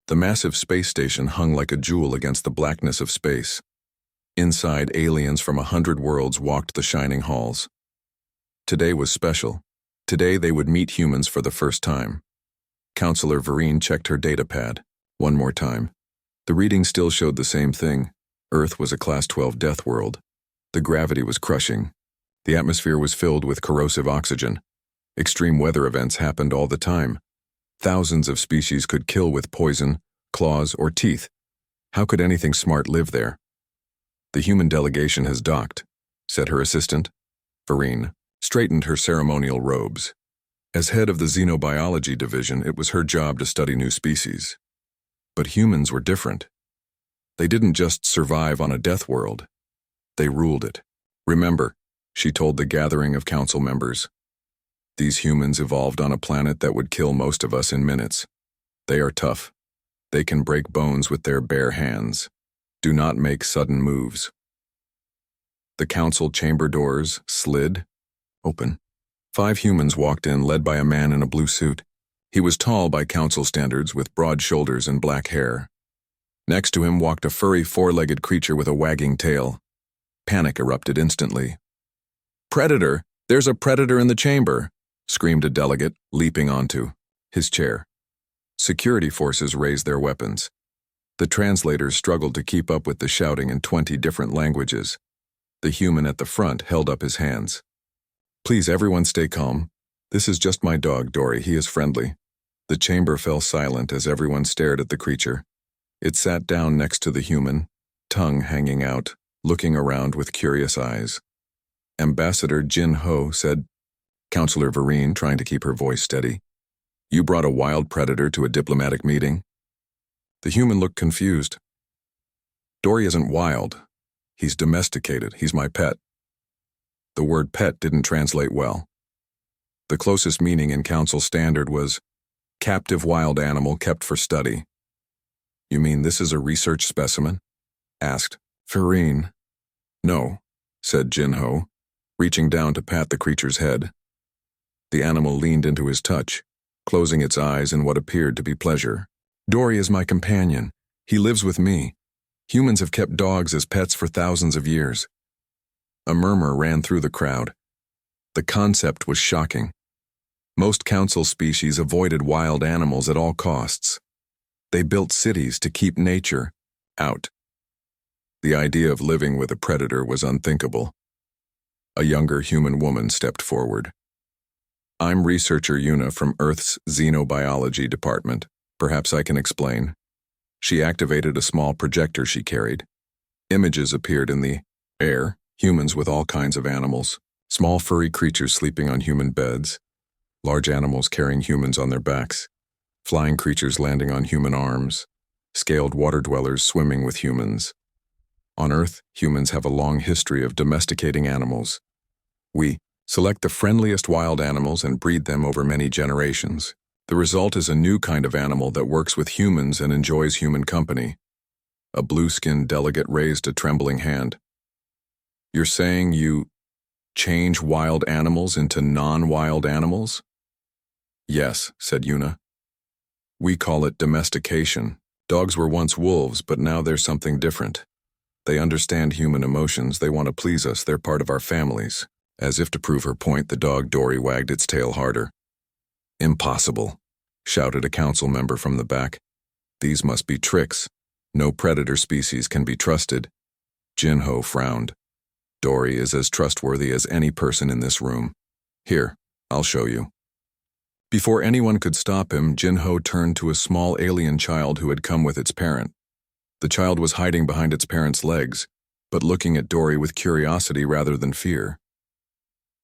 The massive space station hung like a jewel against the blackness of space. Inside, aliens from 100 worlds walked the shining halls. Today was special. Today they would meet humans for the first time. Counselor Vereen checked her datapad. One more time. The reading still showed the same thing. Earth was a Class 12 death world. The gravity was crushing. The atmosphere was filled with corrosive oxygen. Extreme weather events happened all the time. Thousands of species could kill with poison, claws, or teeth. How could anything smart live there? The human delegation has docked, said her assistant. Vereen straightened her ceremonial robes. As head of the xenobiology division, it was her job to study new species. But humans were different. They didn't just survive on a death world. They ruled it. Remember, she told the gathering of council members, these humans evolved on a planet that would kill most of us in minutes. They are tough. They can break bones with their bare hands. Do not make sudden moves. The council chamber doors slid open. 5 humans walked in, led by a man in a blue suit. He was tall by council standards, with broad shoulders and black hair. Next to him walked a furry 4-legged creature with a wagging tail. Panic erupted instantly. "Predator! There's a predator in the chamber!" screamed a delegate, leaping onto his chair. Security forces raised their weapons. The translators struggled to keep up with the shouting in 20 different languages. The human at the front held up his hands. "Please, everyone stay calm. This is just my dog, Dory. He is friendly." The chamber fell silent as everyone stared at the creature. It sat down next to the human, tongue hanging out, looking around with curious eyes. Ambassador Jin Ho said, Counselor Vereen, trying to keep her voice steady, "You brought a wild predator to a diplomatic meeting?" The human looked confused. "Dory isn't wild. He's domesticated. He's my pet." The word pet didn't translate well. The closest meaning in council standard was captive wild animal kept for study. "You mean this is a research specimen?" asked Vereen. "No," said Jin Ho, reaching down to pat the creature's head. The animal leaned into his touch, closing its eyes in what appeared to be pleasure. "Dory is my companion. He lives with me. Humans have kept dogs as pets for thousands of years." A murmur ran through the crowd. The concept was shocking. Most council species avoided wild animals at all costs. They built cities to keep nature out. The idea of living with a predator was unthinkable. A younger human woman stepped forward. "I'm researcher Yuna from Earth's xenobiology department. Perhaps I can explain." She activated a small projector she carried. Images appeared in the air, humans with all kinds of animals, small furry creatures sleeping on human beds, large animals carrying humans on their backs, flying creatures landing on human arms, scaled water dwellers swimming with humans. On Earth, humans have a long history of domesticating animals. We select the friendliest wild animals and breed them over many generations. The result is a new kind of animal that works with humans and enjoys human company. A blue-skinned delegate raised a trembling hand. "You're saying you change wild animals into non-wild animals?" "Yes," said Yuna. "We call it domestication. Dogs were once wolves, but now they're something different. They understand human emotions. They want to please us. They're part of our families." As if to prove her point, the dog Dory wagged its tail harder. "Impossible," shouted a council member from the back. "These must be tricks. No predator species can be trusted." Jin Ho frowned. "Dory is as trustworthy as any person in this room. Here, I'll show you." Before anyone could stop him, Jin Ho turned to a small alien child who had come with its parent. The child was hiding behind its parent's legs, but looking at Dory with curiosity rather than fear.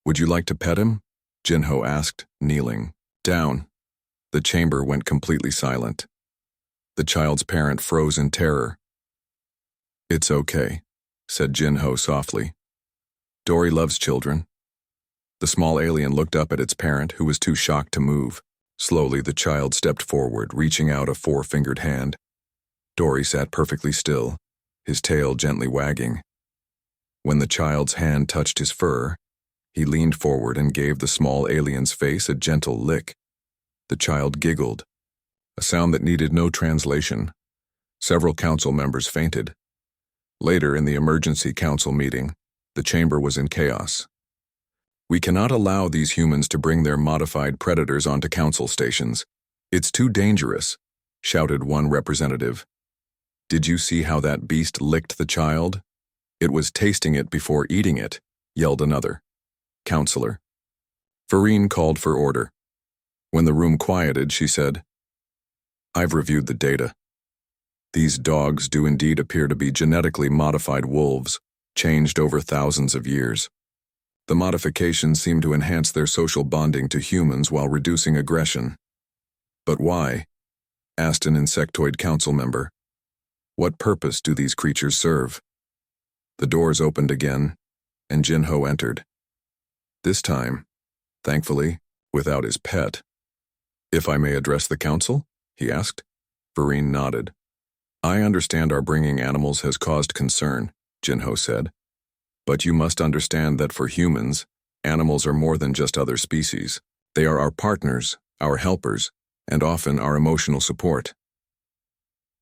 "Would you like to pet him?" Jin Ho asked, kneeling. "Down." The chamber went completely silent. The child's parent froze in terror. "It's okay," said Jin Ho softly. "Dory loves children." The small alien looked up at its parent, who was too shocked to move. Slowly, the child stepped forward, reaching out a 4-fingered hand. Dory sat perfectly still, his tail gently wagging. When the child's hand touched his fur, he leaned forward and gave the small alien's face a gentle lick. The child giggled. a sound that needed no translation. Several council members fainted. Later, in the emergency council meeting, the chamber was in chaos. "We cannot allow these humans to bring their modified predators onto council stations. It's too dangerous," shouted one representative. "Did you see how that beast licked the child? It was tasting it before eating it," yelled another. "Counselor." Vereen called for order. When the room quieted, she said, "I've reviewed the data. These dogs do indeed appear to be genetically modified wolves, changed over thousands of years. The modifications seem to enhance their social bonding to humans while reducing aggression." "But why?" asked an insectoid council member. "What purpose do these creatures serve?" The doors opened again, and Jinho entered. This time, thankfully, without his pet. "If I may address the council?" he asked. Vereen nodded. "I understand our bringing animals has caused concern," Jinho said. "But you must understand that for humans, animals are more than just other species. They are our partners, our helpers, and often our emotional support."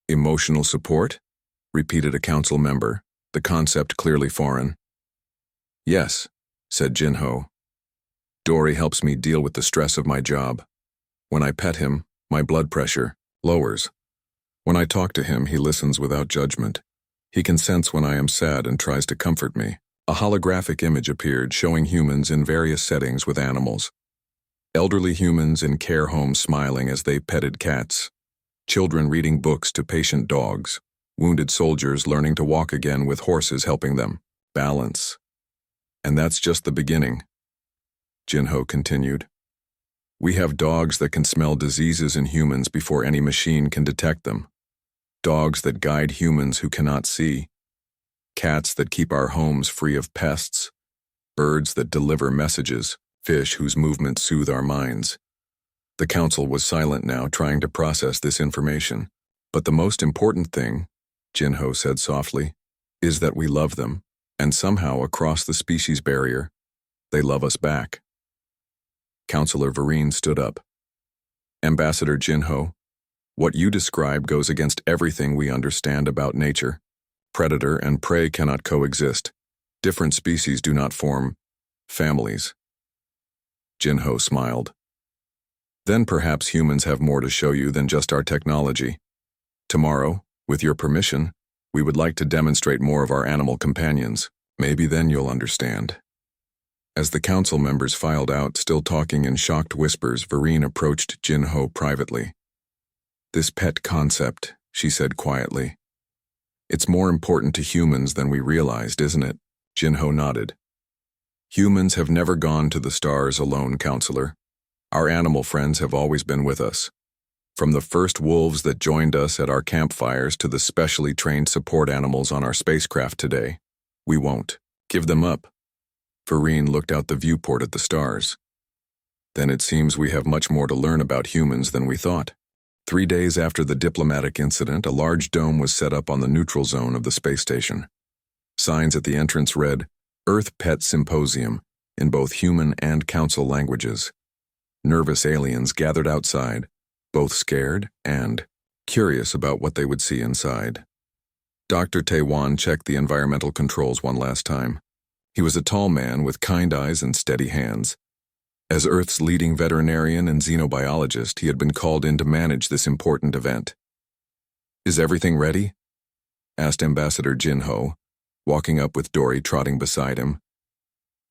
"Emotional support?" repeated a council member, the concept clearly foreign. "Yes," said Jinho. "Dory helps me deal with the stress of my job. When I pet him, my blood pressure lowers. When I talk to him, he listens without judgment. He can sense when I am sad and tries to comfort me." A holographic image appeared showing humans in various settings with animals. Elderly humans in care homes smiling as they petted cats. Children reading books to patient dogs. Wounded soldiers learning to walk again with horses helping them. Balance. "And that's just the beginning," Jinho continued. "We have dogs that can smell diseases in humans before any machine can detect them. Dogs that guide humans who cannot see. Cats that keep our homes free of pests. Birds that deliver messages. Fish whose movements soothe our minds." The council was silent now, trying to process this information. "But the most important thing," Jinho said softly, "is that we love them, and somehow across the species barrier, they love us back." Councillor Vereen stood up. "Ambassador Jinho, what you describe goes against everything we understand about nature. Predator and prey cannot coexist. Different species do not form families." Jinho smiled. "Then perhaps humans have more to show you than just our technology. Tomorrow, with your permission, we would like to demonstrate more of our animal companions. Maybe then you'll understand." As the council members filed out, still talking in shocked whispers, Vereen approached Jinho privately. "This pet concept," she said quietly. "It's more important to humans than we realized, isn't it?" Jinho nodded. "Humans have never gone to the stars alone, Counselor. Our animal friends have always been with us. From the first wolves that joined us at our campfires to the specially trained support animals on our spacecraft today. We won't give them up." Vereen looked out the viewport at the stars. "Then it seems we have much more to learn about humans than we thought." 3 days after the diplomatic incident, a large dome was set up on the neutral zone of the space station. Signs at the entrance read, "Earth Pet Symposium," in both human and council languages. Nervous aliens gathered outside, both scared and curious about what they would see inside. Dr. Taewan checked the environmental controls one last time. He was a tall man with kind eyes and steady hands. As Earth's leading veterinarian and xenobiologist, he had been called in to manage this important event. "Is everything ready?" asked Ambassador Jinho, walking up with Dory trotting beside him.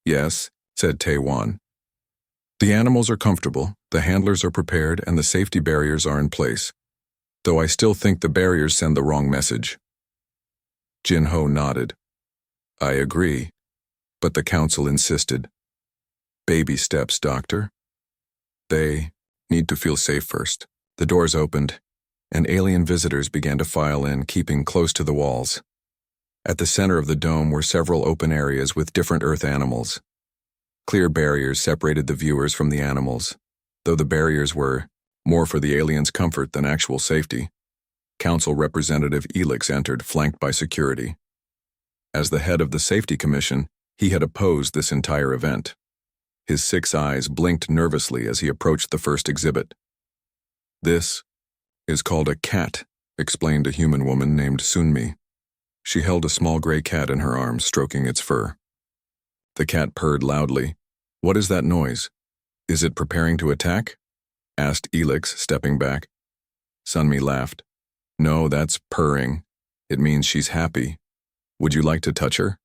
"Yes," said Taewan. "The animals are comfortable, the handlers are prepared, and the safety barriers are in place. Though I still think the barriers send the wrong message." Jinho nodded. "I agree, but the council insisted. Baby steps, Doctor. They need to feel safe first." The doors opened, and alien visitors began to file in, keeping close to the walls. At the center of the dome were several open areas with different Earth animals. Clear barriers separated the viewers from the animals, though the barriers were more for the aliens' comfort than actual safety. Council Representative Elix entered, flanked by security. As the head of the Safety Commission, he had opposed this entire event. His 6 eyes blinked nervously as he approached the first exhibit. "This is called a cat, explained a human woman named Sunmi. She held a small gray cat in her arms, stroking its fur. The cat purred loudly. What is that noise? Is it preparing to attack? Asked Elix, stepping back. Sunmi laughed. No, that's purring. It means she's happy. Would you like to touch her?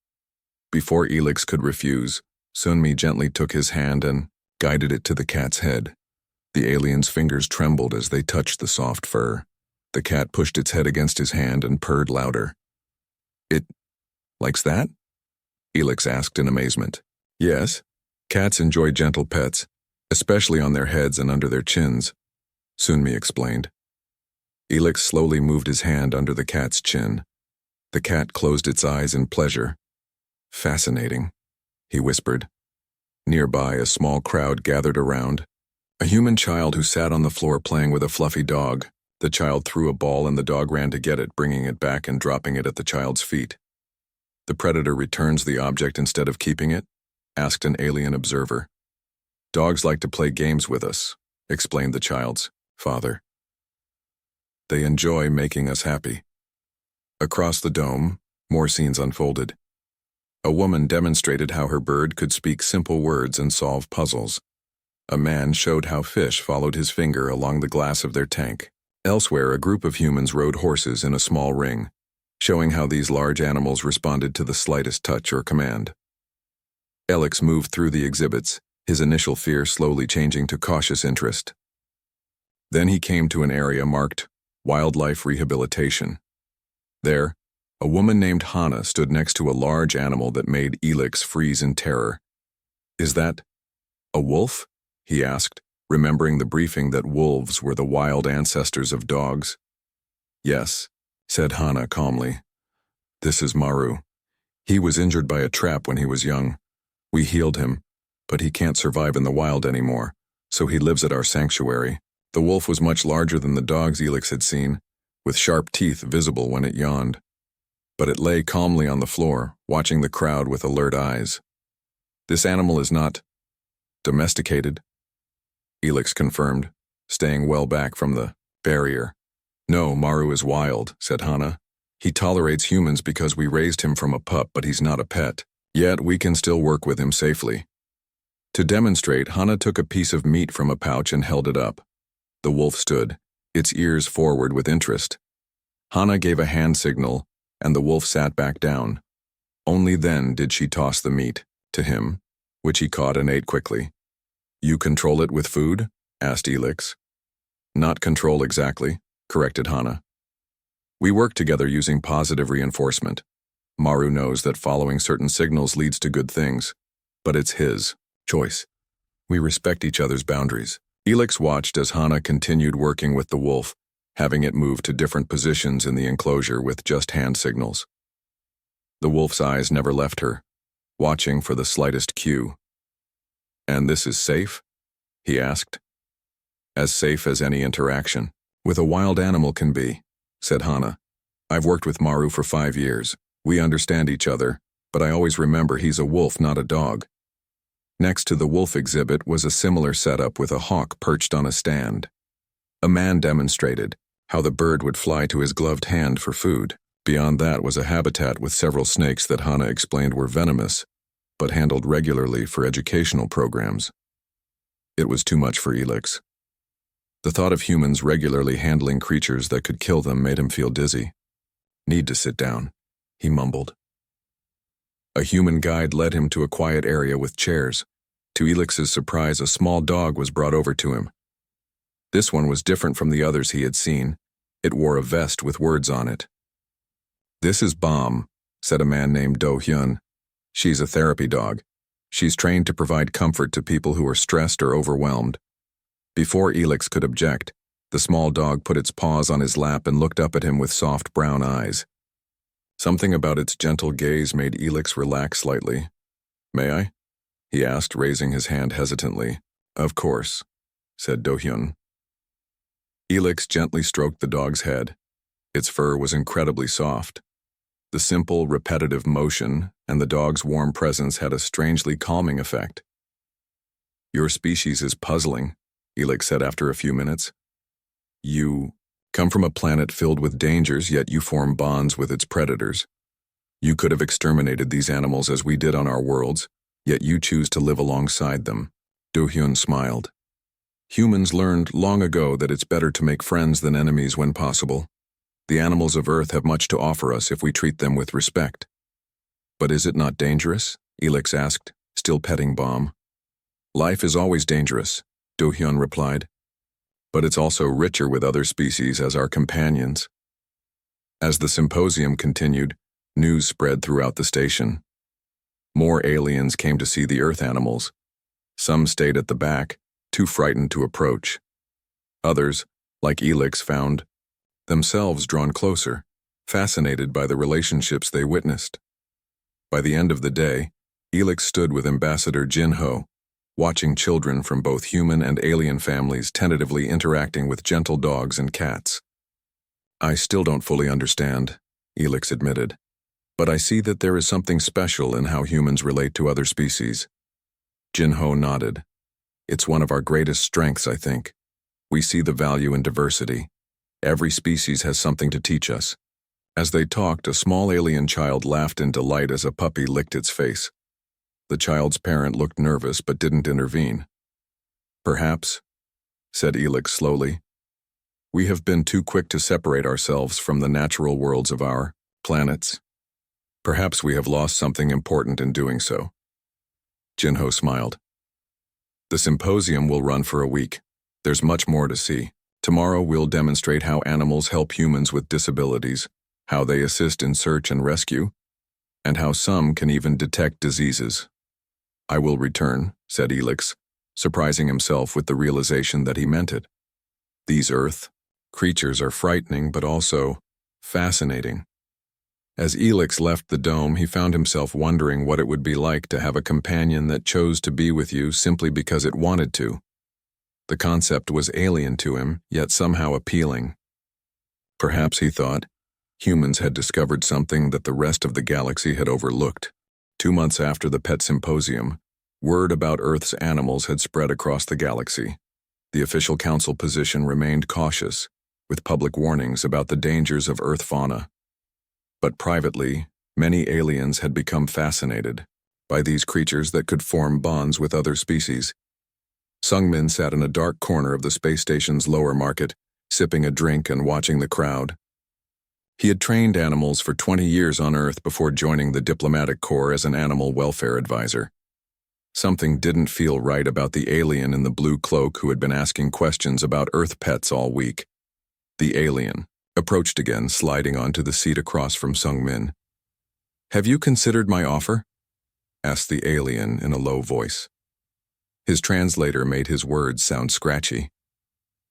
Before Elix could refuse, Sunmi gently took his hand and guided it to the cat's head. The alien's fingers trembled as they touched the soft fur. The cat pushed its head against his hand and purred louder. It likes that? Elix asked in amazement. Yes, cats enjoy gentle pets, especially on their heads and under their chins, Sunmi explained. Elix slowly moved his hand under the cat's chin. The cat closed its eyes in pleasure. Fascinating, he whispered. Nearby, a small crowd gathered around. A human child who sat on the floor playing with a fluffy dog. The child threw a ball and the dog ran to get it, bringing it back and dropping it at the child's feet. The predator returns the object instead of keeping it? Asked an alien observer. Dogs like to play games with us, explained the child's father. They enjoy making us happy. Across the dome, more scenes unfolded. A woman demonstrated how her bird could speak simple words and solve puzzles. A man showed how fish followed his finger along the glass of their tank. Elsewhere, a group of humans rode horses in a small ring, showing how these large animals responded to the slightest touch or command. Elix moved through the exhibits, his initial fear slowly changing to cautious interest. Then he came to an area marked Wildlife Rehabilitation. There, a woman named Hana stood next to a large animal that made Elix freeze in terror. Is that a wolf? He asked, remembering the briefing that wolves were the wild ancestors of dogs. Yes, said Hana calmly. This is Maru. He was injured by a trap when he was young. We healed him, but he can't survive in the wild anymore, so he lives at our sanctuary. The wolf was much larger than the dogs Elix had seen, with sharp teeth visible when it yawned. But it lay calmly on the floor, watching the crowd with alert eyes. This animal is not domesticated, Elix confirmed, staying well back from the barrier. No, Maru is wild, said Hana. He tolerates humans because we raised him from a pup, but he's not a pet. Yet we can still work with him safely. To demonstrate, Hana took a piece of meat from a pouch and held it up. The wolf stood, its ears forward with interest. Hana gave a hand signal, and the wolf sat back down. Only then did she toss the meat to him, which he caught and ate quickly. You control it with food? Asked Elix. Not control exactly, corrected Hana. We work together using positive reinforcement. Maru knows that following certain signals leads to good things, but it's his choice. We respect each other's boundaries. Elix watched as Hana continued working with the wolf, having it move to different positions in the enclosure with just hand signals. The wolf's eyes never left her, watching for the slightest cue. And this is safe? He asked. As safe as any interaction with a wild animal can be, said Hana. I've worked with Maru for 5 years. We understand each other, but I always remember he's a wolf, not a dog. Next to the wolf exhibit was a similar setup with a hawk perched on a stand. A man demonstrated how the bird would fly to his gloved hand for food. Beyond that was a habitat with several snakes that Hana explained were venomous, but handled regularly for educational programs. It was too much for Elix. The thought of humans regularly handling creatures that could kill them made him feel dizzy. Need to sit down, he mumbled. A human guide led him to a quiet area with chairs. To Elix's surprise, a small dog was brought over to him. This one was different from the others he had seen. It wore a vest with words on it. This is Bomb, said a man named Do Hyun. She's a therapy dog. She's trained to provide comfort to people who are stressed or overwhelmed. Before Elix could object, the small dog put its paws on his lap and looked up at him with soft brown eyes. Something about its gentle gaze made Elix relax slightly. May I? He asked, raising his hand hesitantly. Of course, said Do Hyun. Elix gently stroked the dog's head. Its fur was incredibly soft. The simple, repetitive motion and the dog's warm presence had a strangely calming effect. Your species is puzzling, Elix said after a few minutes. You Come from a planet filled with dangers, yet you form bonds with its predators. You could have exterminated these animals as we did on our worlds, yet you choose to live alongside them. Do-hyun smiled. Humans learned long ago that it's better to make friends than enemies when possible. The animals of Earth have much to offer us if we treat them with respect. But is it not dangerous? Elix asked, still petting Bomb. Life is always dangerous, Do-hyun replied. But it's also richer with other species as our companions. As the symposium continued, news spread throughout the station. More aliens came to see the Earth animals. Some stayed at the back, too frightened to approach. Others, like Elix, found themselves drawn closer, fascinated by the relationships they witnessed. By the end of the day, Elix stood with Ambassador Jin-ho, watching children from both human and alien families tentatively interacting with gentle dogs and cats. I still don't fully understand, Elix admitted, but I see that there is something special in how humans relate to other species. Jin-ho nodded. It's one of our greatest strengths, I think. We see the value in diversity. Every species has something to teach us. As they talked, a small alien child laughed in delight as a puppy licked its face. The child's parent looked nervous but didn't intervene. Perhaps, said Elix slowly, we have been too quick to separate ourselves from the natural worlds of our planets. Perhaps we have lost something important in doing so. Jin-ho smiled. The symposium will run for a week. There's much more to see. Tomorrow we'll demonstrate how animals help humans with disabilities, how they assist in search and rescue, and how some can even detect diseases. I will return, said Elix, surprising himself with the realization that he meant it. These Earth creatures are frightening but also fascinating. As Elix left the dome, he found himself wondering what it would be like to have a companion that chose to be with you simply because it wanted to. The concept was alien to him, yet somehow appealing. Perhaps, he thought, humans had discovered something that the rest of the galaxy had overlooked. 2 months after the Pet Symposium, word about Earth's animals had spread across the galaxy. The official council position remained cautious, with public warnings about the dangers of Earth fauna. But privately, many aliens had become fascinated by these creatures that could form bonds with other species. Sungmin sat in a dark corner of the space station's lower market, sipping a drink and watching the crowd. He had trained animals for 20 years on Earth before joining the diplomatic corps as an animal welfare advisor. Something didn't feel right about the alien in the blue cloak who had been asking questions about Earth pets all week. The alien approached again, sliding onto the seat across from Sungmin. Have you considered my offer? Asked the alien in a low voice. His translator made his words sound scratchy.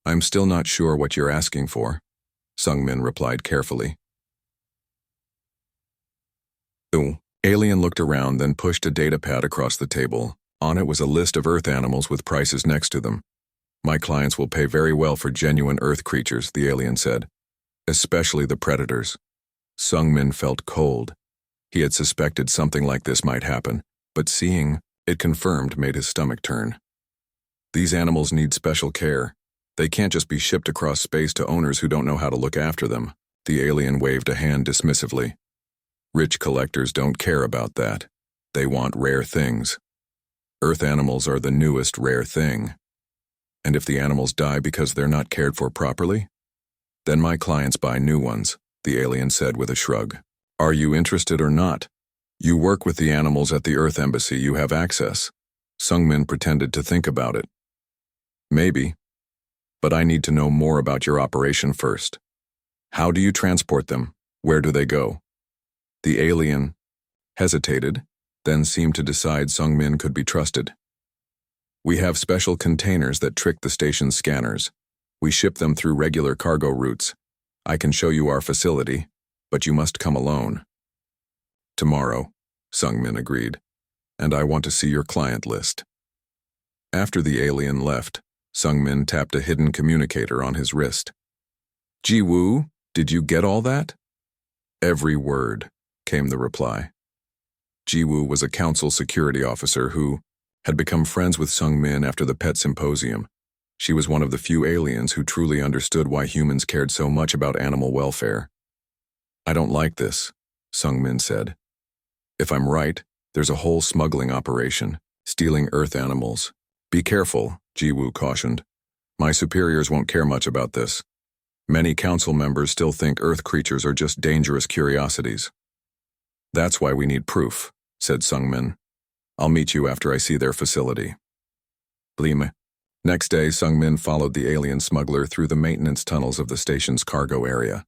I'm still not sure what you're asking for, Sungmin replied carefully. The alien looked around, then pushed a datapad across the table. On it was a list of Earth animals with prices next to them. My clients will pay very well for genuine Earth creatures, the alien said. Especially the predators. Sungmin felt cold. He had suspected something like this might happen, but seeing it confirmed made his stomach turn. These animals need special care. They can't just be shipped across space to owners who don't know how to look after them. The alien waved a hand dismissively. Rich collectors don't care about that. They want rare things. Earth animals are the newest rare thing. And if the animals die because they're not cared for properly, then my clients buy new ones, the alien said with a shrug. Are you interested or not? You work with the animals at the Earth Embassy, you have access. Sungmin pretended to think about it. Maybe. But I need to know more about your operation first. How do you transport them? Where do they go? The alien hesitated, then seemed to decide Sungmin could be trusted. We have special containers that trick the station's scanners. We ship them through regular cargo routes. I can show you our facility, but you must come alone. Tomorrow, Sungmin agreed, and I want to see your client list. After the alien left, Sungmin tapped a hidden communicator on his wrist. Ji-woo, did you get all that? Every word, came the reply. Ji-woo was a council security officer who had become friends with Sungmin after the Pet Symposium. She was one of the few aliens who truly understood why humans cared so much about animal welfare. "I don't like this," Sung-min said. "If I'm right, there's a whole smuggling operation, stealing Earth animals. Be careful," Ji-woo cautioned. "My superiors won't care much about this. Many council members still think Earth creatures are just dangerous curiosities." "That's why we need proof," said Sung-min. "I'll meet you after I see their facility." Blime. Next day, Sung-min followed the alien smuggler through the maintenance tunnels of the station's cargo area.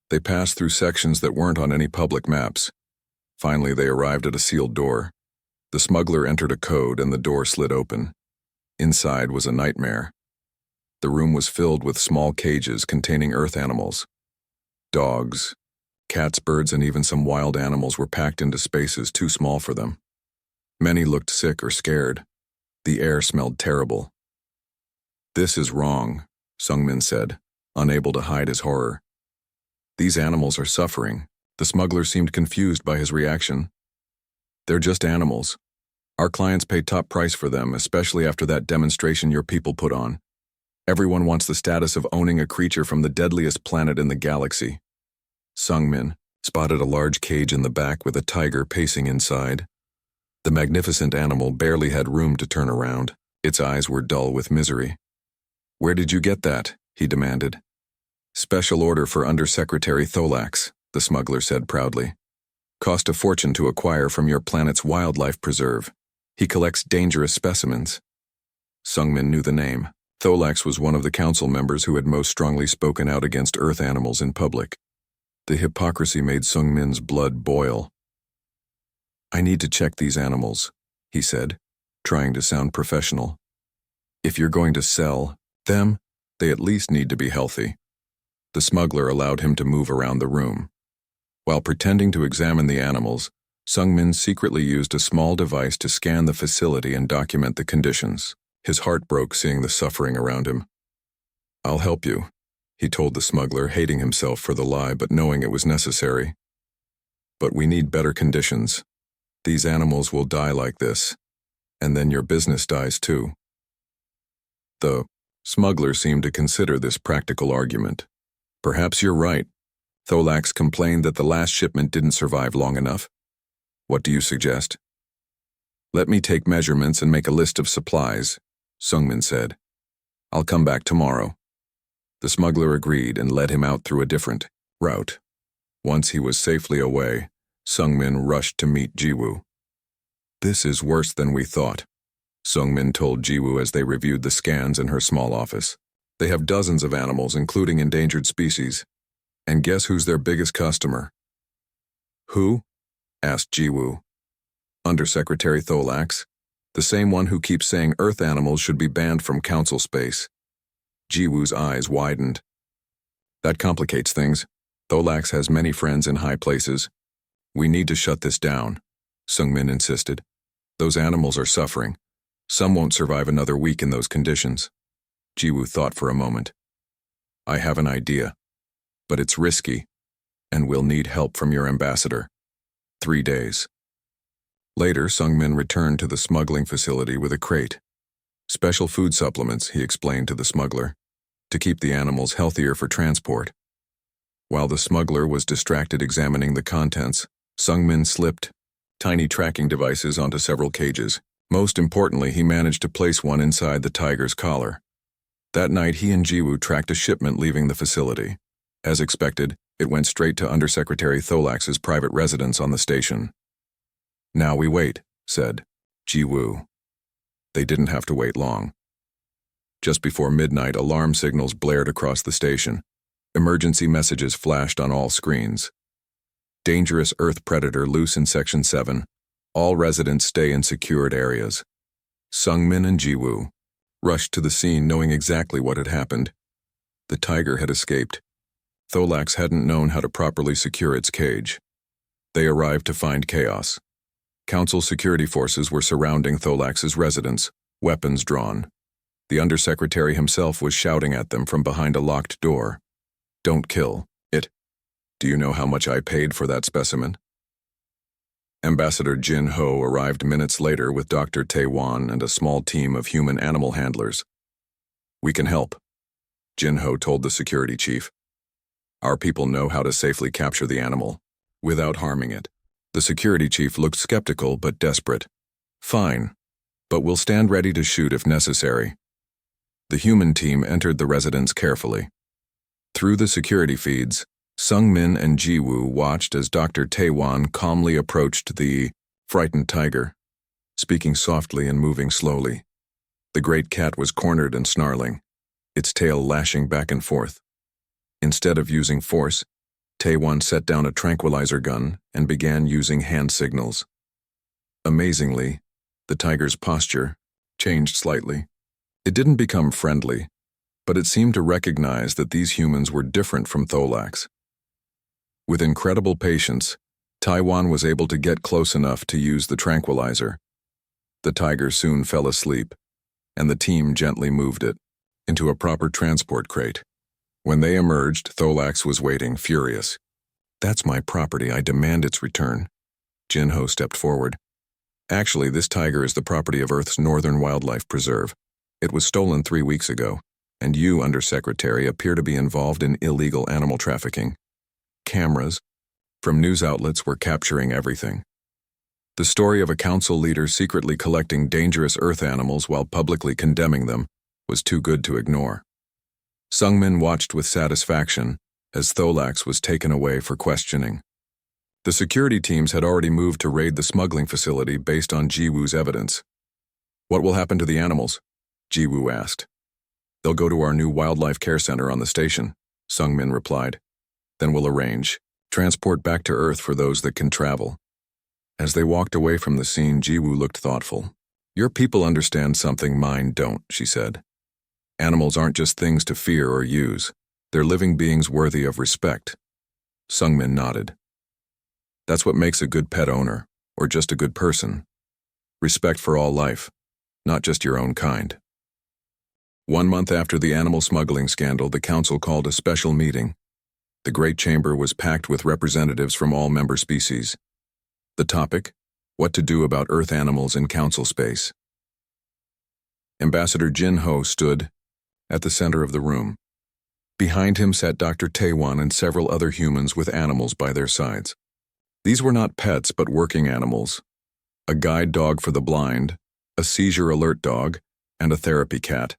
They passed through sections that weren't on any public maps. Finally, they arrived at a sealed door. The smuggler entered a code and the door slid open. Inside was a nightmare. The room was filled with small cages containing Earth animals. Dogs, cats, birds, and even some wild animals were packed into spaces too small for them. Many looked sick or scared. The air smelled terrible. "This is wrong," Sung-min said, unable to hide his horror. "These animals are suffering." The smuggler seemed confused by his reaction. "They're just animals. Our clients pay top price for them, especially after that demonstration your people put on. Everyone wants the status of owning a creature from the deadliest planet in the galaxy." Sung-min spotted a large cage in the back with a tiger pacing inside. The magnificent animal barely had room to turn around. Its eyes were dull with misery. "Where did you get that?" he demanded. "Special order for Undersecretary Tholax," the smuggler said proudly. "Cost a fortune to acquire from your planet's wildlife preserve. He collects dangerous specimens." Sung-min knew the name. Tholax was one of the council members who had most strongly spoken out against Earth animals in public. The hypocrisy made Sung-min's blood boil. "I need to check these animals," he said, trying to sound professional. "If you're going to sell them, they at least need to be healthy." The smuggler allowed him to move around the room. While pretending to examine the animals, Sung-min secretly used a small device to scan the facility and document the conditions. His heart broke seeing the suffering around him. "I'll help you," he told the smuggler, hating himself for the lie but knowing it was necessary. "But we need better conditions. These animals will die like this, and then your business dies too." The smuggler seemed to consider this practical argument. "Perhaps you're right. Tholax complained that the last shipment didn't survive long enough. What do you suggest?" "Let me take measurements and make a list of supplies," Sung-min said. "I'll come back tomorrow." The smuggler agreed and led him out through a different route. Once he was safely away, Sung-min rushed to meet Ji-woo. "This is worse than we thought," Sung-min told Ji-woo as they reviewed the scans in her small office. "They have dozens of animals, including endangered species. And guess who's their biggest customer?" "Who?" asked Ji-woo. "Undersecretary Tholax, the same one who keeps saying Earth animals should be banned from council space." Ji-woo's eyes widened. "That complicates things. Tholax has many friends in high places. We need to shut this down," Sung-min insisted. "Those animals are suffering. Some won't survive another week in those conditions." Ji-woo thought for a moment. "I have an idea, but it's risky, and we'll need help from your ambassador. 3 days. Later, Sung-min returned to the smuggling facility with a crate. "Special food supplements," he explained to the smuggler, "to keep the animals healthier for transport." While the smuggler was distracted examining the contents, Sung-min slipped tiny tracking devices onto several cages. Most importantly, he managed to place one inside the tiger's collar. That night, he and Ji-woo tracked a shipment leaving the facility. As expected, it went straight to Undersecretary Tholax's private residence on the station. "Now we wait," said Ji-woo. They didn't have to wait long. Just before midnight, alarm signals blared across the station. Emergency messages flashed on all screens. "Dangerous Earth predator loose in Section 7. All residents stay in secured areas." Sung-min and Ji-woo rushed to the scene knowing exactly what had happened. The tiger had escaped. Tholax hadn't known how to properly secure its cage. They arrived to find chaos. Council security forces were surrounding Tholax's residence, weapons drawn. The Undersecretary himself was shouting at them from behind a locked door. "Don't kill it. Do you know how much I paid for that specimen?" Ambassador Jin Ho arrived minutes later with Dr. Tae-wan and a small team of human animal handlers. We can help, Jinho told the security chief. Our people know how to safely capture the animal, without harming it. The security chief looked skeptical but desperate. Fine, but we'll stand ready to shoot if necessary. The human team entered the residence carefully. Through the security feeds, Sungmin and Jiwoo watched as Dr. Taewon calmly approached the frightened tiger, speaking softly and moving slowly. The great cat was cornered and snarling, its tail lashing back and forth. Instead of using force, Taewon set down a tranquilizer gun and began using hand signals. Amazingly, the tiger's posture changed slightly. It didn't become friendly, but it seemed to recognize that these humans were different from Tholax. With incredible patience, Taewon was able to get close enough to use the tranquilizer. The tiger soon fell asleep, and the team gently moved it into a proper transport crate. When they emerged, Tholax was waiting, furious. That's my property, I demand its return. Jinho stepped forward. Actually, this tiger is the property of Earth's Northern Wildlife Preserve. It was stolen 3 weeks ago, and you, Undersecretary, appear to be involved in illegal animal trafficking. Cameras from news outlets were capturing everything. The story of a council leader secretly collecting dangerous Earth animals while publicly condemning them was too good to ignore. Sungmin watched with satisfaction as Tholax was taken away for questioning. The security teams had already moved to raid the smuggling facility based on Jiwoo's evidence. What will happen to the animals? Jiwoo asked. They'll go to our new wildlife care center on the station, Sungmin replied. Then we'll arrange transport back to Earth for those that can travel. As they walked away from the scene, Jiwoo looked thoughtful. Your people understand something mine don't, she said. Animals aren't just things to fear or use. They're living beings worthy of respect. Sungmin nodded. That's what makes a good pet owner, or just a good person. Respect for all life, not just your own kind. 1 month after the animal smuggling scandal, the council called a special meeting. The Great Chamber was packed with representatives from all member species. The topic: what to do about Earth animals in council space. Ambassador Jinho stood at the center of the room. Behind him sat Dr. Taewon and several other humans with animals by their sides. These were not pets but working animals: a guide dog for the blind, a seizure alert dog, and a therapy cat.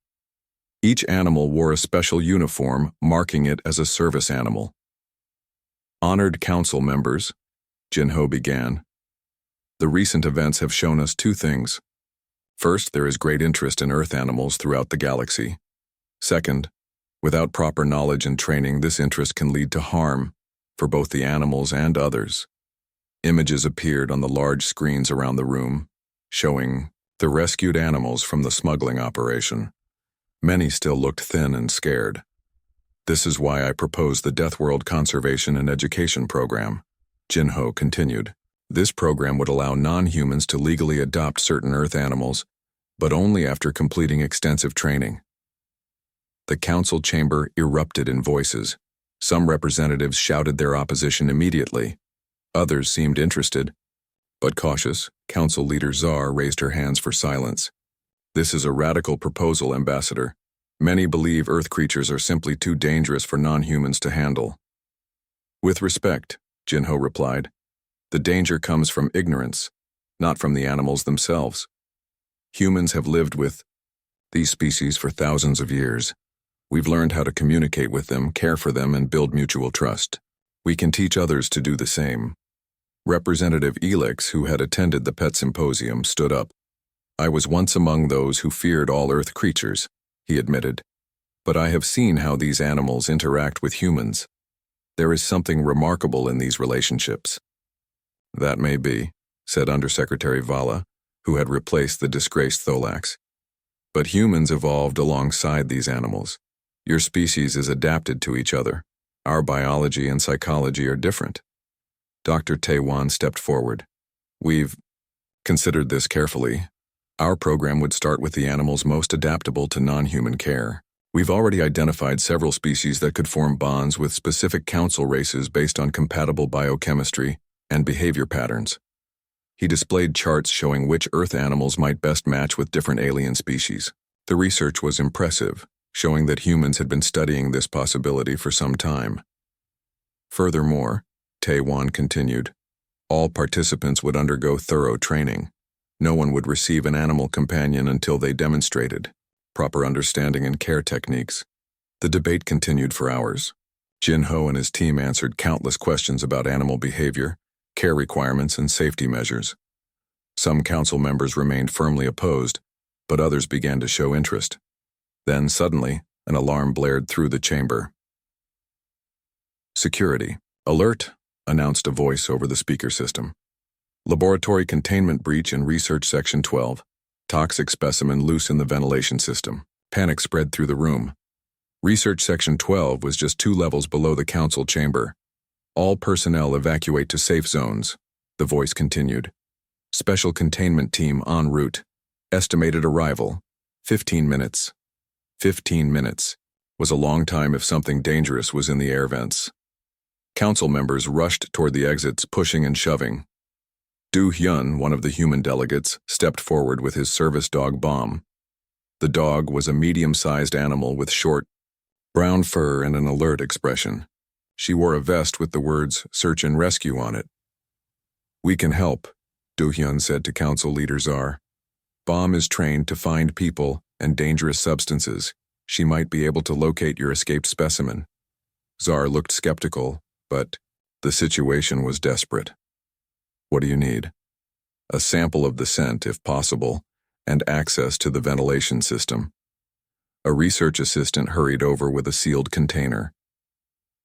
Each animal wore a special uniform marking it as a service animal. Honored council members, Jinho began. The recent events have shown us 2 things. First, there is great interest in Earth animals throughout the galaxy. Second, without proper knowledge and training, this interest can lead to harm for both the animals and others. Images appeared on the large screens around the room, showing the rescued animals from the smuggling operation. Many still looked thin and scared. This is why I proposed the Deathworld Conservation and Education Program, Jinho continued. This program would allow non-humans to legally adopt certain Earth animals, but only after completing extensive training. The council chamber erupted in voices. Some representatives shouted their opposition immediately. Others seemed interested, but cautious. Council leader Czar raised her hands for silence. This is a radical proposal, Ambassador. Many believe Earth creatures are simply too dangerous for non-humans to handle. With respect, Jinho replied, the danger comes from ignorance, not from the animals themselves. Humans have lived with these species for thousands of years. We've learned how to communicate with them, care for them, and build mutual trust. We can teach others to do the same. Representative Elix, who had attended the pet symposium, stood up. I was once among those who feared all Earth creatures, he admitted. But I have seen how these animals interact with humans. There is something remarkable in these relationships. That may be, said Undersecretary Vala, who had replaced the disgraced Tholax. But humans evolved alongside these animals. Your species is adapted to each other. Our biology and psychology are different. Dr. Taewon stepped forward. We've considered this carefully. Our program would start with the animals most adaptable to non-human care. We've already identified several species that could form bonds with specific council races based on compatible biochemistry and behavior patterns. He displayed charts showing which Earth animals might best match with different alien species. The research was impressive, showing that humans had been studying this possibility for some time. Furthermore, Tae-wan continued, all participants would undergo thorough training. No one would receive an animal companion until they demonstrated proper understanding and care techniques. The debate continued for hours. Jin-ho and his team answered countless questions about animal behavior, care requirements, and safety measures. Some council members remained firmly opposed, but others began to show interest. Then, suddenly, an alarm blared through the chamber. Security. Alert, announced a voice over the speaker system. Laboratory containment breach in Research Section 12. Toxic specimen loose in the ventilation system. Panic spread through the room. Research Section 12 was just 2 levels below the council chamber. All personnel evacuate to safe zones, the voice continued. Special containment team en route. Estimated arrival, 15 minutes. 15 minutes was a long time if something dangerous was in the air vents. Council members rushed toward the exits, pushing and shoving. Do-hyun, one of the human delegates, stepped forward with his service dog Bomb. The dog was a medium-sized animal with short, brown fur and an alert expression. She wore a vest with the words "Search and Rescue" on it. "We can help," Do-hyun said to Council Leader Zar. "Bomb is trained to find people and dangerous substances. She might be able to locate your escaped specimen." Zar looked skeptical, but the situation was desperate. "What do you need?" "A sample of the scent, if possible, and access to the ventilation system." A research assistant hurried over with a sealed container.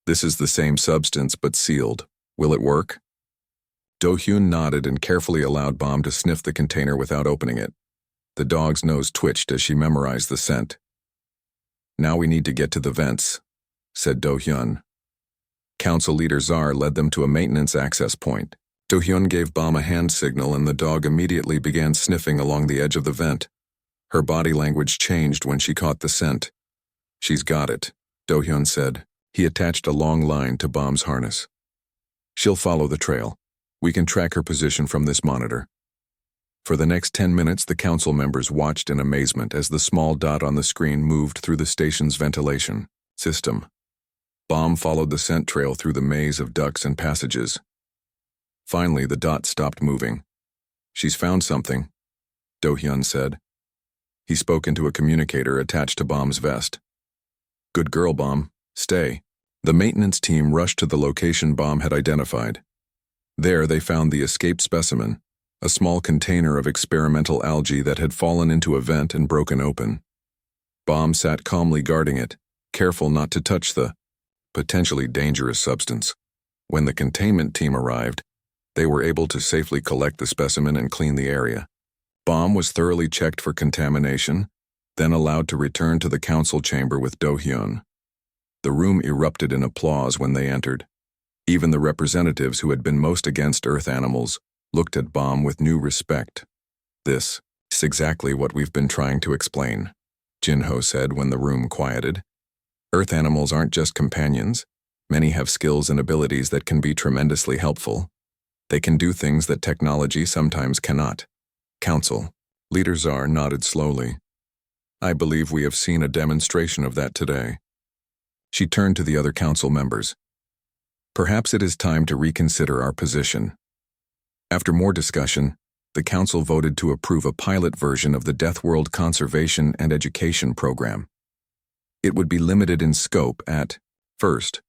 "This is the same substance but sealed. Will it work?" Do-hyun nodded and carefully allowed Bomb to sniff the container without opening it. The dog's nose twitched as she memorized the scent. "Now we need to get to the vents," said Do-hyun. Council Leader Zar led them to a maintenance access point. Do-hyun gave Bomb a hand signal and the dog immediately began sniffing along the edge of the vent. Her body language changed when she caught the scent. "She's got it," Do-hyun said. He attached a long line to Bomb's harness. "She'll follow the trail. We can track her position from this monitor." For the next 10 minutes, the council members watched in amazement as the small dot on the screen moved through the station's ventilation system. Bomb followed the scent trail through the maze of ducts and passages. Finally, the dot stopped moving. "She's found something," Do-hyun said. He spoke into a communicator attached to Bomb's vest. "Good girl, Bomb. Stay." The maintenance team rushed to the location Bomb had identified. There they found the escaped specimen, a small container of experimental algae that had fallen into a vent and broken open. Bomb sat calmly guarding it, careful not to touch the potentially dangerous substance. When the containment team arrived, they were able to safely collect the specimen and clean the area. Bomb was thoroughly checked for contamination, then allowed to return to the council chamber with Do-hyun. The room erupted in applause when they entered. Even the representatives who had been most against Earth animals looked at Bomb with new respect. "This is exactly what we've been trying to explain," Jin-ho said when the room quieted. "Earth animals aren't just companions. Many have skills and abilities that can be tremendously helpful. They can do things that technology sometimes cannot." Council Leader Zar nodded slowly. "I believe we have seen a demonstration of that today." She turned to the other council members. "Perhaps it is time to reconsider our position." After more discussion, the council voted to approve a pilot version of the Deathworld Conservation and Education Program. It would be limited in scope at, first,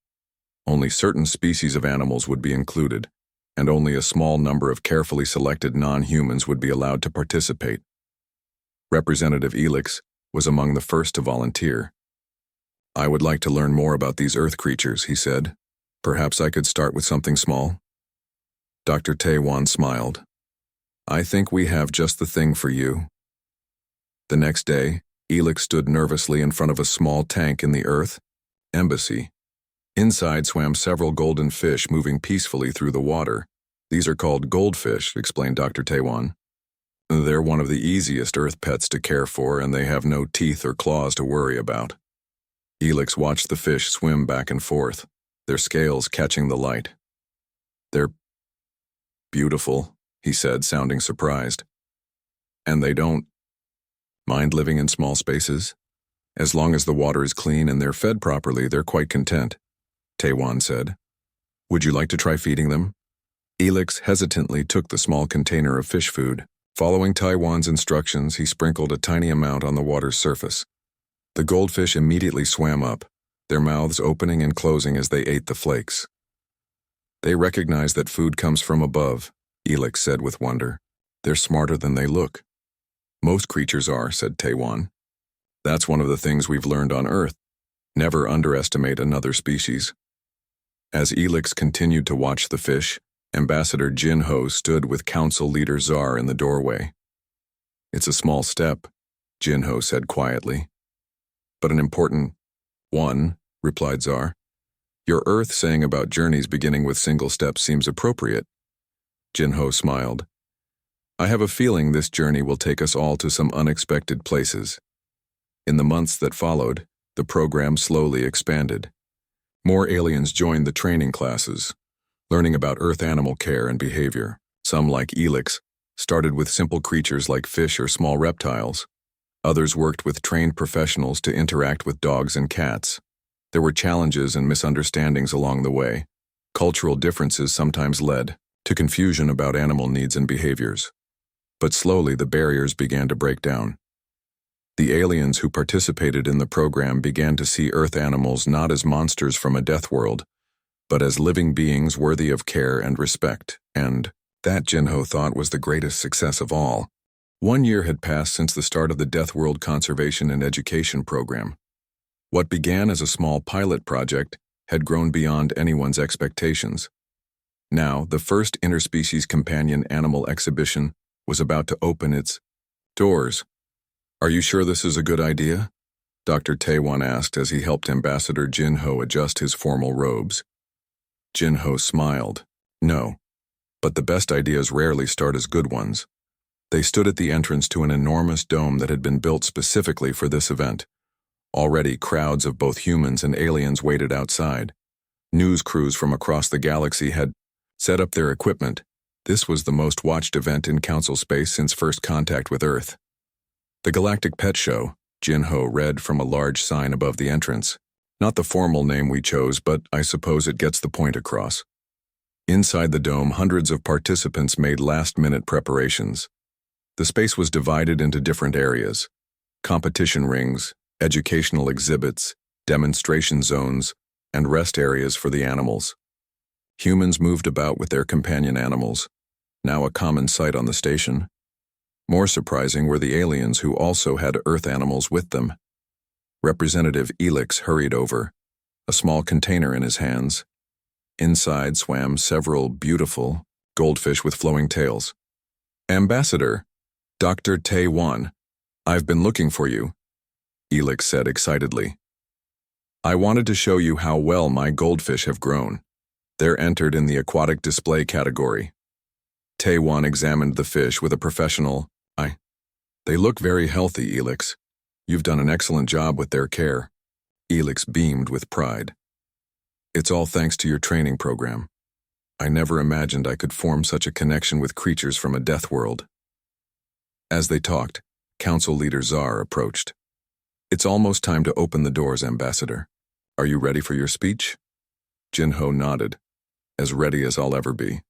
only certain species of animals would be included, and only a small number of carefully selected non-humans would be allowed to participate. Representative Elix was among the first to volunteer. "I would like to learn more about these Earth creatures," he said. "Perhaps I could start with something small." Dr. Tae-wan smiled. "I think we have just the thing for you." The next day, Elix stood nervously in front of a small tank in the Earth Embassy. Inside swam several golden fish moving peacefully through the water. "These are called goldfish," explained Dr. Tae-wan. "They're one of the easiest Earth pets to care for, and they have no teeth or claws to worry about." Elix watched the fish swim back and forth, their scales catching the light. "They're beautiful," he said, sounding surprised. "And they don't mind living in small spaces?" As long as the water is clean and they're fed properly, they're quite content, Taiwan said. Would you like to try feeding them? Elix hesitantly took the small container of fish food. Following Taiwan's instructions, he sprinkled a tiny amount on the water's surface. The goldfish immediately swam up, their mouths opening and closing as they ate the flakes. They recognize that food comes from above, Elix said with wonder. They're smarter than they look. Most creatures are, said Taiwan. That's one of the things we've learned on Earth. Never underestimate another species. As Elix continued to watch the fish, Ambassador Jinho stood with Council Leader Czar in the doorway. It's a small step, Jinho said quietly. But an important one, replied Czar. Your Earth saying about journeys beginning with single steps seems appropriate. Jinho smiled. I have a feeling this journey will take us all to some unexpected places. In the months that followed, the program slowly expanded. More aliens joined the training classes, learning about Earth animal care and behavior. Some, like Elix, started with simple creatures like fish or small reptiles. Others worked with trained professionals to interact with dogs and cats. There were challenges and misunderstandings along the way. Cultural differences sometimes led to confusion about animal needs and behaviors. But slowly the barriers began to break down. The aliens who participated in the program began to see Earth animals not as monsters from a Deathworld, but as living beings worthy of care and respect, and that Jinho thought was the greatest success of all. 1 year had passed since the start of the Deathworld Conservation and Education Program. What began as a small pilot project had grown beyond anyone's expectations. Now, the first interspecies companion animal exhibition was about to open its doors. Are you sure this is a good idea? Dr. Taiwan asked as he helped Ambassador Jinho adjust his formal robes. Jinho smiled. No, but the best ideas rarely start as good ones. They stood at the entrance to an enormous dome that had been built specifically for this event. Already, crowds of both humans and aliens waited outside. News crews from across the galaxy had set up their equipment. This was the most watched event in Council space since first contact with Earth. The Galactic Pet Show, Jinho read from a large sign above the entrance. Not the formal name we chose, but I suppose it gets the point across. Inside the dome, hundreds of participants made last-minute preparations. The space was divided into different areas: competition rings, educational exhibits, demonstration zones, and rest areas for the animals. Humans moved about with their companion animals, now a common sight on the station. More surprising were the aliens who also had Earth animals with them. Representative Elix hurried over, a small container in his hands. Inside swam several beautiful goldfish with flowing tails. Ambassador, Dr. Taiwan, I've been looking for you, Elix said excitedly. I wanted to show you how well my goldfish have grown. They're entered in the aquatic display category. Taiwan examined the fish with a professional eye. They look very healthy, Elix. You've done an excellent job with their care. Elix beamed with pride. It's all thanks to your training program. I never imagined I could form such a connection with creatures from a death world. As they talked, Council Leader Czar approached. It's almost time to open the doors, Ambassador. Are you ready for your speech? Jinho nodded. As ready as I'll ever be.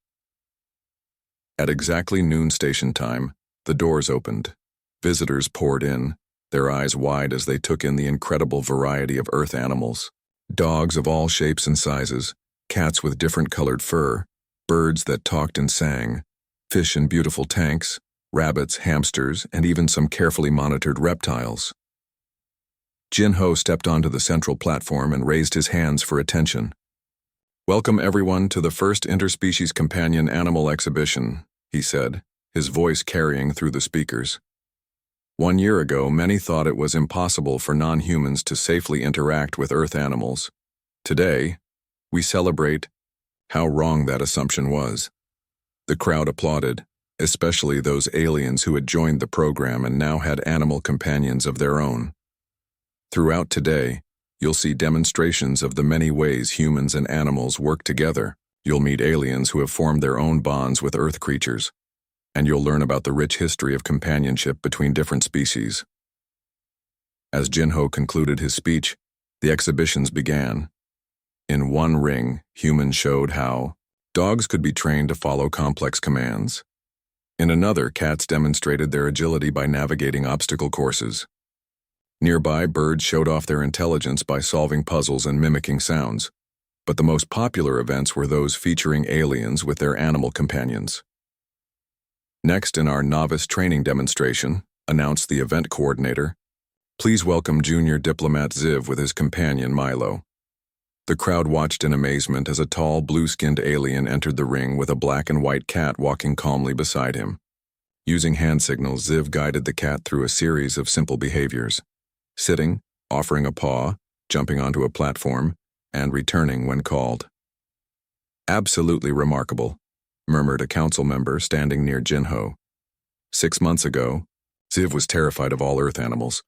At exactly noon station time, the doors opened. Visitors poured in, their eyes wide as they took in the incredible variety of Earth animals. Dogs of all shapes and sizes, cats with different colored fur, birds that talked and sang, fish in beautiful tanks, rabbits, hamsters, and even some carefully monitored reptiles. Jinho stepped onto the central platform and raised his hands for attention. Welcome everyone to the first interspecies companion animal exhibition, he said, his voice carrying through the speakers. 1 year ago, many thought it was impossible for non-humans to safely interact with Earth animals. Today, we celebrate how wrong that assumption was. The crowd applauded, especially those aliens who had joined the program and now had animal companions of their own. Throughout today, you'll see demonstrations of the many ways humans and animals work together. You'll meet aliens who have formed their own bonds with Earth creatures, and you'll learn about the rich history of companionship between different species. As Jinho concluded his speech, the exhibitions began. In one ring, humans showed how dogs could be trained to follow complex commands. In another, cats demonstrated their agility by navigating obstacle courses. Nearby, birds showed off their intelligence by solving puzzles and mimicking sounds. But the most popular events were those featuring aliens with their animal companions. Next, in our novice training demonstration, announced the event coordinator, please welcome Junior Diplomat Ziv with his companion Milo. The crowd watched in amazement as a tall, blue-skinned alien entered the ring with a black and white cat walking calmly beside him. Using hand signals, Ziv guided the cat through a series of simple behaviors: sitting, offering a paw, jumping onto a platform, and returning when called. Absolutely remarkable, murmured a council member standing near Jinho. 6 months ago, Ziv was terrified of all Earth animals.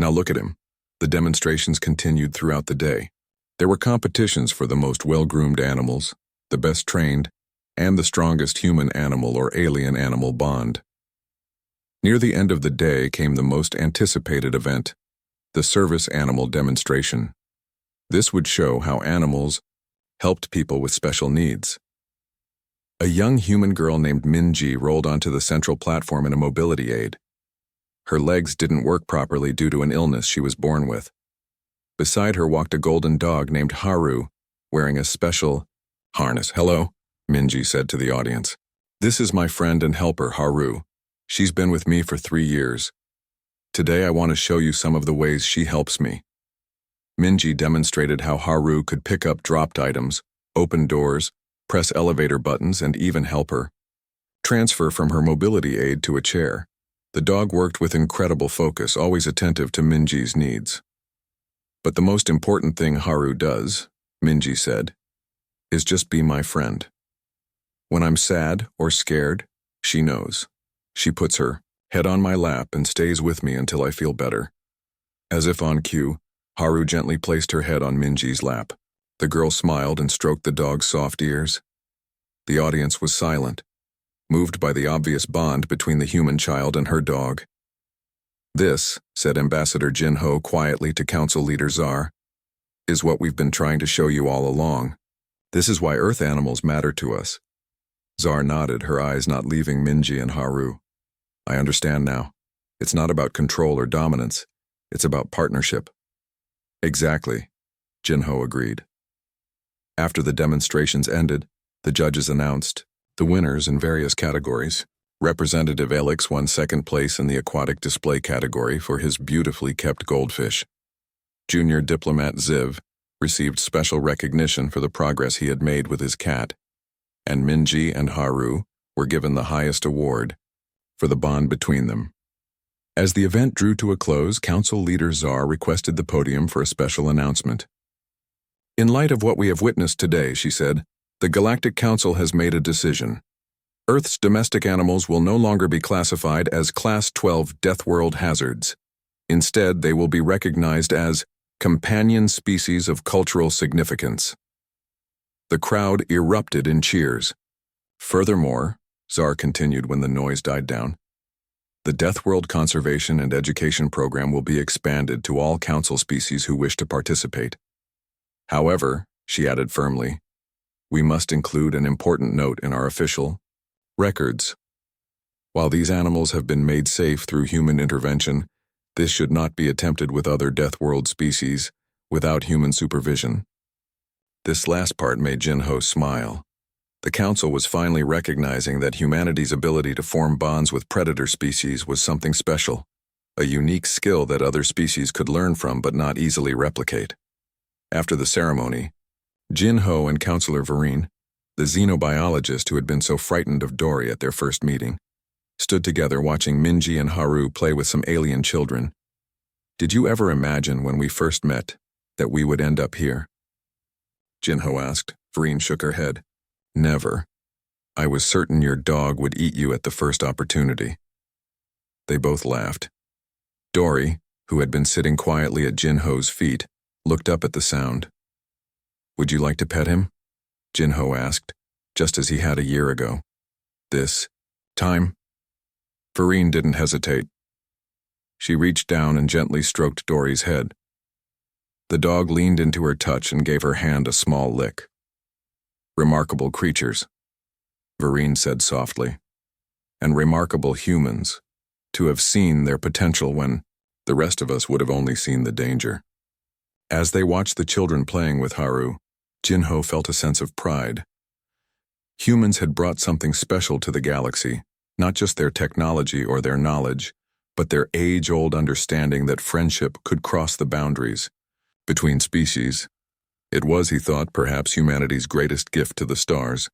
Now look at him. The demonstrations continued throughout the day. There were competitions for the most well-groomed animals, the best trained, and the strongest human-animal or alien-animal bond. Near the end of the day came the most anticipated event, the service animal demonstration. This would show how animals helped people with special needs. A young human girl named Minji rolled onto the central platform in a mobility aid. Her legs didn't work properly due to an illness she was born with. Beside her walked a golden dog named Haru, wearing a special harness. "Hello," Minji said to the audience. "This is my friend and helper, Haru. She's been with me for 3 years. Today I want to show you some of the ways she helps me." Minji demonstrated how Haru could pick up dropped items, open doors, press elevator buttons, and even help her transfer from her mobility aid to a chair. The dog worked with incredible focus, always attentive to Minji's needs. "But the most important thing Haru does," Minji said, "is just be my friend. When I'm sad or scared, she knows. She puts her head on my lap and stays with me until I feel better." As if on cue, Haru gently placed her head on Minji's lap. The girl smiled and stroked the dog's soft ears. The audience was silent, moved by the obvious bond between the human child and her dog. "This," said Ambassador Jinho quietly to Council Leader Zar, "is what we've been trying to show you all along. This is why Earth animals matter to us." Zar nodded, her eyes not leaving Minji and Haru. "I understand now. It's not about control or dominance. It's about partnership." "Exactly," Jinho agreed. After the demonstrations ended, the judges announced the winners in various categories. Representative Alex won 2nd place in the aquatic display category for his beautifully kept goldfish. Junior Diplomat Ziv received special recognition for the progress he had made with his cat, and Minji and Haru were given the highest award for the bond between them. As the event drew to a close, Council Leader Zar requested the podium for a special announcement. "In light of what we have witnessed today," she said, "the Galactic Council has made a decision. Earth's domestic animals will no longer be classified as Class 12 Deathworld hazards. Instead, they will be recognized as companion species of cultural significance." The crowd erupted in cheers. "Furthermore," Zar continued when the noise died down, "the Deathworld Conservation and Education Program will be expanded to all Council species who wish to participate. However," she added firmly, "we must include an important note in our official records. While these animals have been made safe through human intervention, this should not be attempted with other Deathworld species without human supervision." This last part made Jinho smile. The Council was finally recognizing that humanity's ability to form bonds with predator species was something special, a unique skill that other species could learn from but not easily replicate. After the ceremony, Jinho and Councillor Vereen, the xenobiologist who had been so frightened of Dory at their first meeting, stood together watching Minji and Haru play with some alien children. "Did you ever imagine when we first met that we would end up here?" Jinho asked. Vereen shook her head. "Never. I was certain your dog would eat you at the first opportunity." They both laughed. Dory, who had been sitting quietly at Jinho's feet, looked up at the sound. "Would you like to pet him?" Jinho asked, just as he had a year ago. "This time?" Vereen didn't hesitate. She reached down and gently stroked Dory's head. The dog leaned into her touch and gave her hand a small lick. "Remarkable creatures," Vereen said softly. "And remarkable humans, to have seen their potential when the rest of us would have only seen the danger." As they watched the children playing with Haru, Jinho felt a sense of pride. Humans had brought something special to the galaxy, not just their technology or their knowledge, but their age-old understanding that friendship could cross the boundaries between species. It was, he thought, perhaps humanity's greatest gift to the stars.